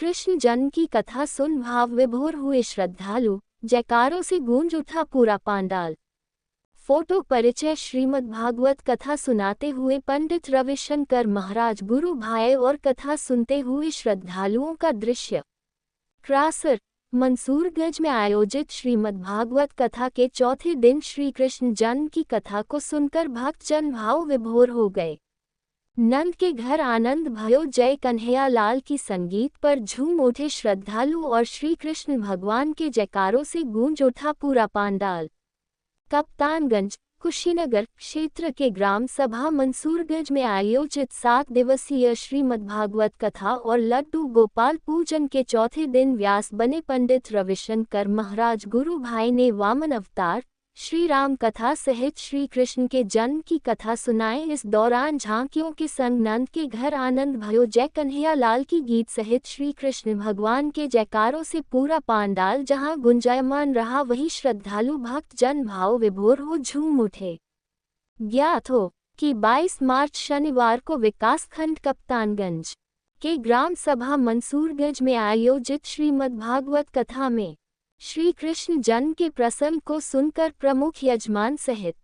कृष्ण जन्म की कथा सुन भाव विभोर हुए श्रद्धालु, जयकारों से गूंज उठा पूरा पांडाल। फोटो परिचय। श्रीमद् भागवत कथा सुनाते हुए पंडित रविशंकर महाराज गुरु भाई और कथा सुनते हुए श्रद्धालुओं का दृश्य। क्रासर, मंसूरगंज में आयोजित श्रीमद् भागवत कथा के चौथे दिन श्री कृष्ण जन्म की कथा को सुनकर भक्तजन भाव विभोर हो गए। नंद के घर आनंद भयो, जय कन्हैया लाल की संगीत पर झूम उठे श्रद्धालु और श्री कृष्ण भगवान के जयकारों से गूंज उठा पूरा पांडाल। कप्तानगंज, कुशीनगर क्षेत्र के ग्राम सभा मंसूरगंज में आयोजित 7 दिवसीय श्रीमद्भागवत कथा और लड्डू गोपाल पूजन के चौथे दिन व्यास बने पंडित रविशंकर महाराज गुरु भाई ने वामन अवतार श्री राम कथा सहित श्री कृष्ण के जन्म की कथा सुनाए। इस दौरान झांकियों के संग नंद के घर आनंद भयो, जय कन्हैया लाल की गीत सहित श्री कृष्ण भगवान के जयकारों से पूरा पांडाल जहां गुंजायमान रहा, वहीं श्रद्धालु भक्त जन भाव विभोर हो झूम उठे। ज्ञात हो कि 22 मार्च शनिवार को विकासखंड कप्तानगंज के ग्राम सभा मंसूरगंज में आयोजित श्रीमद्भागवत कथा में श्री कृष्ण जन्म के प्रसंग को सुनकर प्रमुख यजमान सहित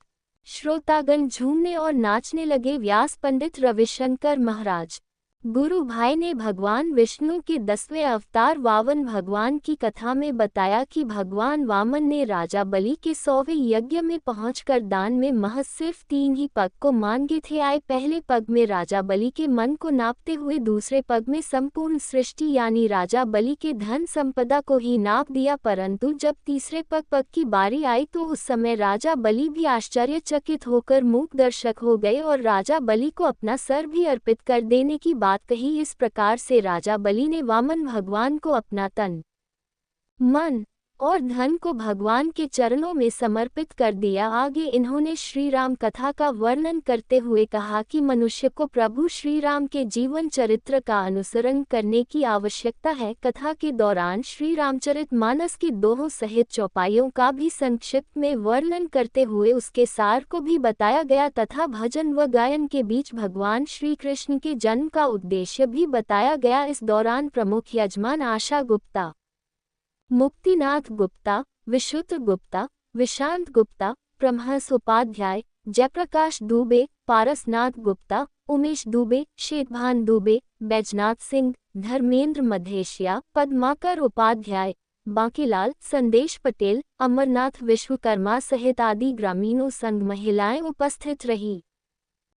श्रोतागण झूमने और नाचने लगे। व्यास पंडित रविशंकर महाराज गुरु भाई ने भगवान विष्णु के 10वें अवतार वामन भगवान की कथा में बताया कि भगवान वामन ने राजा बलि के 100वें यज्ञ में पहुंचकर दान में महज सिर्फ 3 ही पग को मांगे थे। आए पहले पग में राजा बलि के मन को नापते हुए दूसरे पग में संपूर्ण सृष्टि यानी राजा बलि के धन संपदा को ही नाप दिया, परंतु जब तीसरे पग की बारी आई तो उस समय राजा बलि भी आश्चर्यचकित होकर मूक दर्शक हो गए और राजा बलि को अपना सर भी अर्पित कर देने की बात कही। इस प्रकार से राजा बलि ने वामन भगवान को अपना तन, मन और धन को भगवान के चरणों में समर्पित कर दिया। आगे इन्होंने श्री राम कथा का वर्णन करते हुए कहा कि मनुष्य को प्रभु श्री राम के जीवन चरित्र का अनुसरण करने की आवश्यकता है। कथा के दौरान श्री रामचरित मानस की दोहों सहित चौपाइयों का भी संक्षिप्त में वर्णन करते हुए उसके सार को भी बताया गया तथा भजन व गायन के बीच भगवान श्री कृष्ण के जन्म का उद्देश्य भी बताया गया। इस दौरान प्रमुख यजमान आशा गुप्ता, मुक्तिनाथ गुप्ता, विशुद्ध गुप्ता, विशांत गुप्ता, प्रमहस उपाध्याय, जयप्रकाश दुबे, पारसनाथ गुप्ता, उमेश दुबे, शेतभान दुबे, बैजनाथ सिंह, धर्मेंद्र मधेशिया, पद्माकर उपाध्याय, बांकीलाल, संदेश पटेल, अमरनाथ विश्वकर्मा सहित आदि ग्रामीणों संग महिलाएं उपस्थित रही।